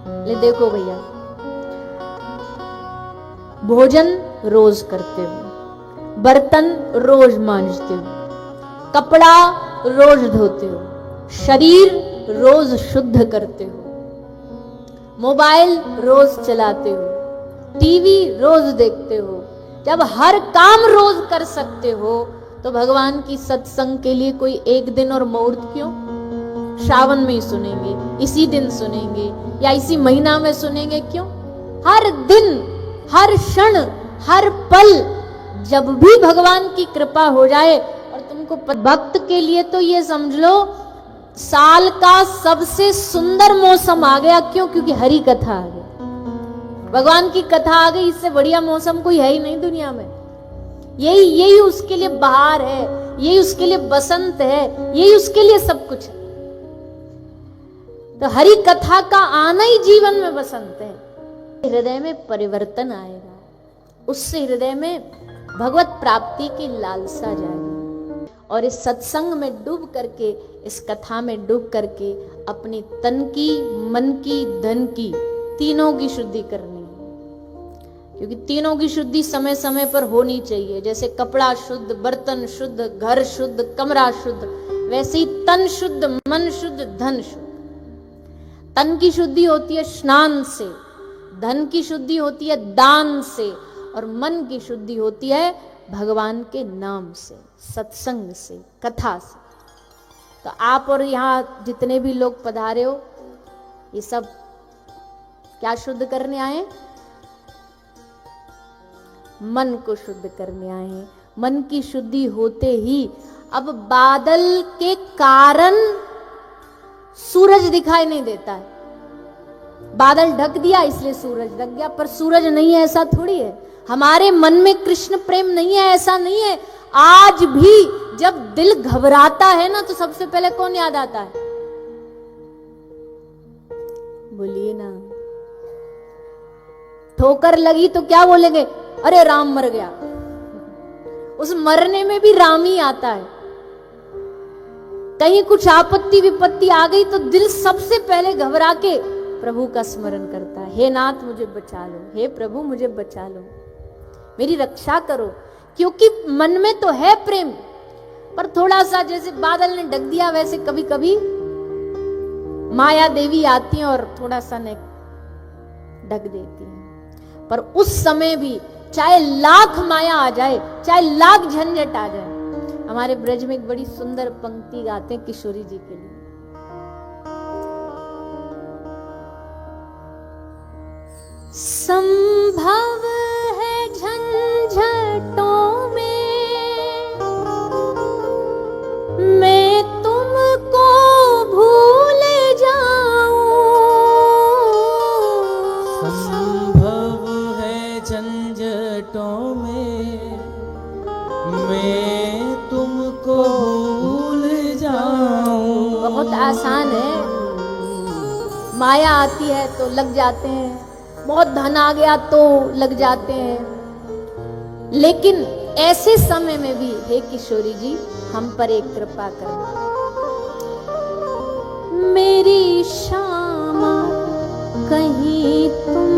ले देखो भैया, भोजन रोज करते हो, बर्तन रोज मांजते हो, कपड़ा रोज धोते हो, शरीर रोज शुद्ध करते हो, मोबाइल रोज चलाते हो, टीवी रोज देखते हो। जब हर काम रोज कर सकते हो तो भगवान की सत्संग के लिए कोई एक दिन और मुहूर्त क्यों? श्रावण में ही सुनेंगे, इसी दिन सुनेंगे या इसी महीना में सुनेंगे, क्यों? हर दिन, हर क्षण, हर पल जब भी भगवान की कृपा हो जाए। और तुमको भक्त के लिए तो ये समझ लो साल का सबसे सुंदर मौसम आ गया। क्यों? क्योंकि हरि कथा आ गई, भगवान की कथा आ गई। इससे बढ़िया मौसम कोई है ही नहीं दुनिया में। यही उसके लिए बहार है, यही उसके लिए बसंत है, यही उसके लिए सब कुछ है। तो हरि कथा का आना ही जीवन में बसंत है। हृदय में परिवर्तन आएगा, उससे हृदय में भगवत प्राप्ति की लालसा जाएगी। और इस सत्संग में डूब करके, इस कथा में डूब करके अपनी तन की, मन की, धन की, तीनों की शुद्धि करनी है। क्योंकि तीनों की शुद्धि समय समय पर होनी चाहिए। जैसे कपड़ा शुद्ध, बर्तन शुद्ध, घर शुद्ध, कमरा शुद्ध, वैसे ही तन शुद्ध, मन शुद्ध, धन शुद्ध। तन की शुद्धि होती है स्नान से, धन की शुद्धि होती है दान से, और मन की शुद्धि होती है भगवान के नाम से, सत्संग से, कथा से। तो आप और यहाँ जितने भी लोग पधारे हो, ये सब क्या शुद्ध करने आए? मन को शुद्ध करने आए हैं। मन की शुद्धि होते ही अब बादल के कारण सूरज दिखाई नहीं देता है। बादल ढक दिया इसलिए सूरज ढक गया, पर सूरज नहीं है ऐसा थोड़ी है। हमारे मन में कृष्ण प्रेम नहीं है ऐसा नहीं है। आज भी जब दिल घबराता है ना, तो सबसे पहले कौन याद आता है? बोलिए ना। ठोकर लगी तो क्या बोलेंगे? अरे राम मर गया। उस मरने में भी राम ही आता है। कहीं कुछ आपत्ति विपत्ति आ गई तो दिल सबसे पहले घबरा के प्रभु का स्मरण करता है। हे नाथ मुझे बचा लो, हे प्रभु मुझे बचा लो, मेरी रक्षा करो। क्योंकि मन में तो है प्रेम, पर थोड़ा सा जैसे बादल ने ढक दिया, वैसे कभी कभी माया देवी आती है और थोड़ा सा ने ढक देती है। पर उस समय भी चाहे लाख माया आ जाए, चाहे लाख झंझट आ जाए, हमारे ब्रज में एक बड़ी सुंदर पंक्ति गाते हैं किशोरी जी के लिए। संभव है झंझटों में मैं तुमको भूल जाऊं। संभव है झंझटों में मैं तुमको भूल जाऊं। बहुत आसान है। माया आती है तो लग जाते हैं, बहुत धन आ गया तो लग जाते हैं। लेकिन ऐसे समय में भी हे किशोरी जी हम पर एक कृपा करना। मेरी श्यामा कहीं तुम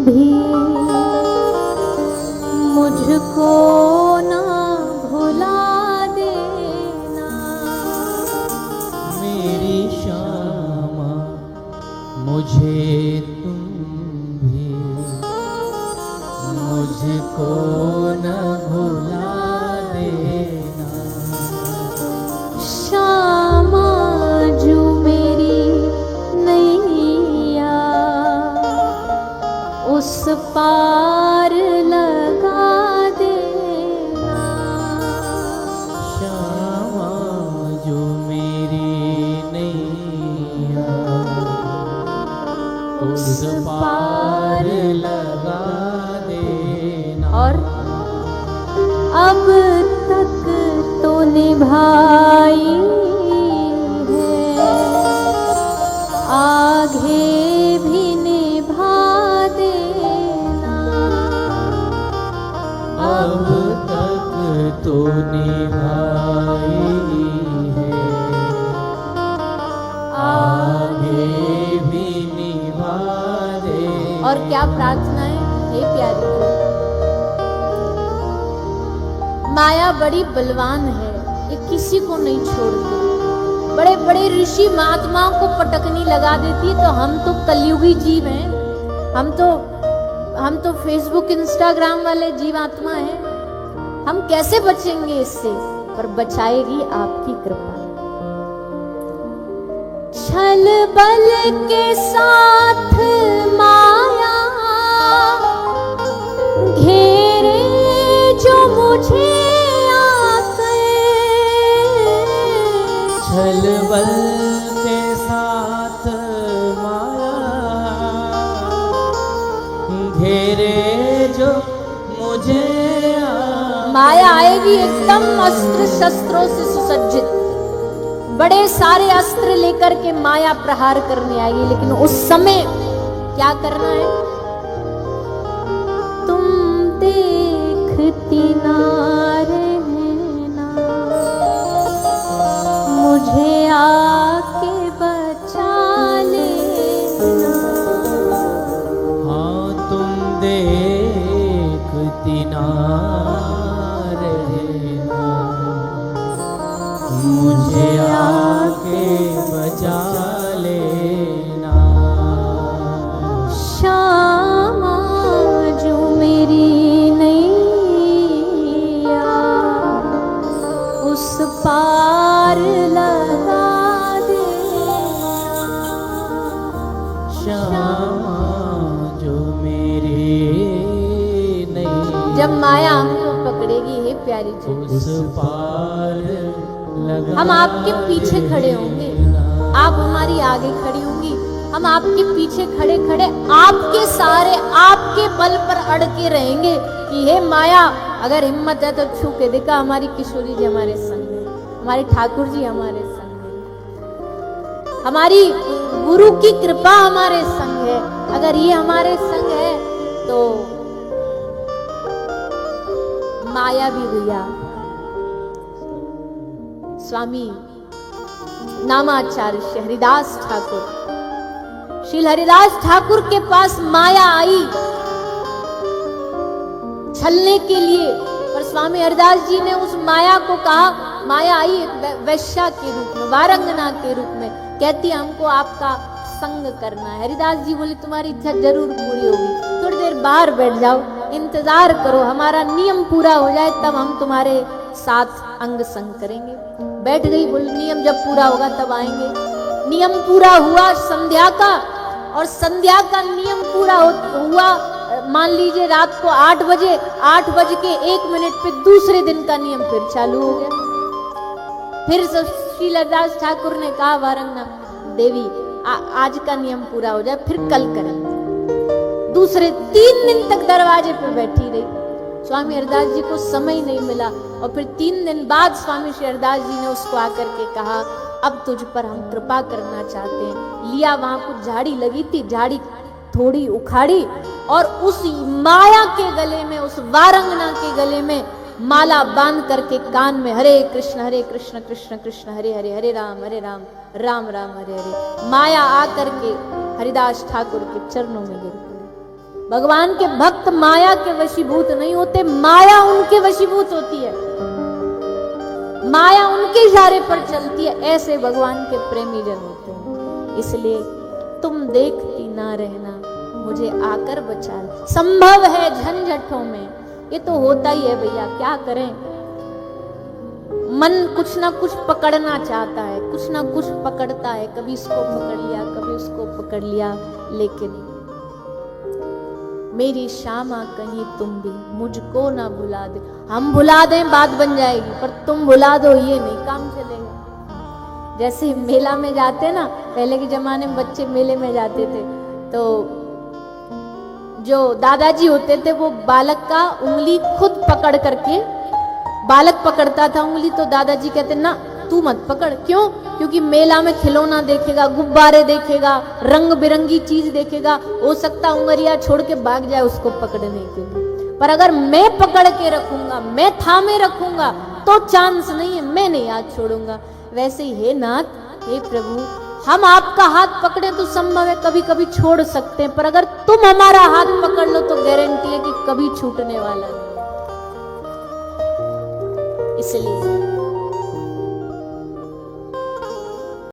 भी मुझको ना भुला देना। मेरी श्यामा मुझे मुझको न भुला देना। श्यामा जो मेरी नैया उस पार लगा देना। श्यामा जो मेरी नैया उस पार लगा। और अब तक तो निभाई है, आगे भी निभा देना। अब तक तो निभाई है, आगे भी निभा और क्या प्रार्थना है? हे प्यारी जी, माया बड़ी बलवान है, ये किसी को नहीं छोड़ती। बड़े बड़े ऋषि महात्माओं को पटकनी लगा देती है, तो हम तो कलयुगी जीव हैं, हम तो फेसबुक इंस्टाग्राम वाले जीवात्मा हैं, हम कैसे बचेंगे इससे? पर बचाएगी आपकी कृपा। छल बल के साथ माया घेरे जो मुझे आकर, छल बल के साथ माया घेरे जो मुझे माया आएगी एकदम अस्त्र शस्त्रों से सुसज्जित, बड़े सारे अस्त्र लेकर के माया प्रहार करने आएगी। लेकिन उस समय क्या करना है? तुम देखती ना रहना, मुझे आके बचा लेना। हाँ तुम देखती ना रहना, मुझे आके बचा लेना। श्यामा जो मेरी नैया उस पार लगा दे। श्यामा जो मेरी नहीं, जब माया हमको पकड़ेगी, हे प्यारी जी, उस पार लगा हम आपके पीछे खड़े होंगे, आप हमारी आगे खड़ी होंगी, हम आपके पीछे खड़े खड़े आपके सहारे, आपके बल पर अड़ के रहेंगे कि हे माया, अगर हिम्मत है तो छू के देखा, हमारी किशोरी जी हमारे संग है, हमारे ठाकुर जी हमारे संग है, हमारी गुरु की कृपा हमारे संग है। अगर ये हमारे संग है तो माया भी भैया, स्वामी नामाचार्य श्री हरिदास ठाकुर, श्री हरिदास ठाकुर के पास माया आई छलने के लिए, पर स्वामी हरिदास जी ने उस माया को कहा, माया आई वैश्या के रूप में, वारंगना के रूप में, कहती हमको आपका संग करना है। हरिदास जी बोले तुम्हारी इच्छा जरूर पूरी होगी, थोड़ी देर बाहर बैठ जाओ, इंतजार करो, हमारा नियम पूरा हो जाए तब हम तुम्हारे साथ अंग संग करेंगे। बैठ गई, बोल नियम जब पूरा होगा तब आएंगे। नियम पूरा हुआ संध्या का, और संध्या का नियम पूरा हुआ, मान लीजिए रात को 8 बजे, 8:01 पे दूसरे दिन का नियम फिर चालू हो गया। फिर श्री हरिदास ठाकुर ने कहा, वारंगना देवी आज का नियम पूरा हो जाए, फिर कल करेंगे। दूसरे 3 दिन तक दरवाजे पे बैठी रही, स्वामी हरिदास जी को समय नहीं मिला, और फिर 3 दिन बाद स्वामी श्री हरिदास जी ने उसको आकर के कहा, अब तुझ पर हम कृपा करना चाहते हैं। लिया, वहां कुछ झाड़ी लगी थी, झाड़ी थोड़ी उखाड़ी और उस माया के गले में, उस वारंगना के गले में माला बांध करके कान में हरे कृष्ण कृष्ण कृष्ण हरे हरे, हरे राम राम राम हरे हरे, माया आकर के हरिदास ठाकुर के चरणों में गिर पड़ी। भगवान के भक्त माया के वशीभूत नहीं होते, माया उनके वशीभूत होती है, माया उनके इशारे पर चलती है, ऐसे भगवान के प्रेमी जन होते हैं। इसलिए तुम देखती ना रहना, मुझे आकर बचा ले। संभव है झंझटों में, ये तो होता ही है भैया, क्या करें, मन कुछ ना कुछ पकड़ना चाहता है, कुछ ना कुछ पकड़ता है, कभी इसको पकड़ लिया, कभी उसको पकड़ लिया, लेकिन मेरी श्यामा कहीं तुम भी मुझको ना भुला दे। हम भुला दें बात बन जाएगी, पर तुम भुला दो ये नहीं काम चलेगा। जैसे मेला में जाते ना, पहले के जमाने में बच्चे मेले में जाते थे, तो जो दादाजी होते थे वो बालक का उंगली खुद पकड़ करके, बालक पकड़ता था उंगली, तो दादाजी कहते ना तू मत पकड़। क्यों? क्योंकि मेला में खिलौना देखेगा, गुब्बारे देखेगा, रंग बिरंगी चीज देखेगा, हो सकता उंगलियां छोड़ के भाग जाए उसको पकड़ने के लिए, पर अगर मैं पकड़ के रखूंगा, मैं थामे रखूंगा, तो चांस नहीं है, मैं नहीं हाथ छोड़ूंगा। वैसे ही हे नाथ, हे प्रभु, हम आपका हाथ पकड़े तो संभव है कभी कभी छोड़ सकते हैं, पर अगर तुम हमारा हाथ पकड़ लो तो गारंटी है कि कभी छूटने वाला नहीं। इसलिए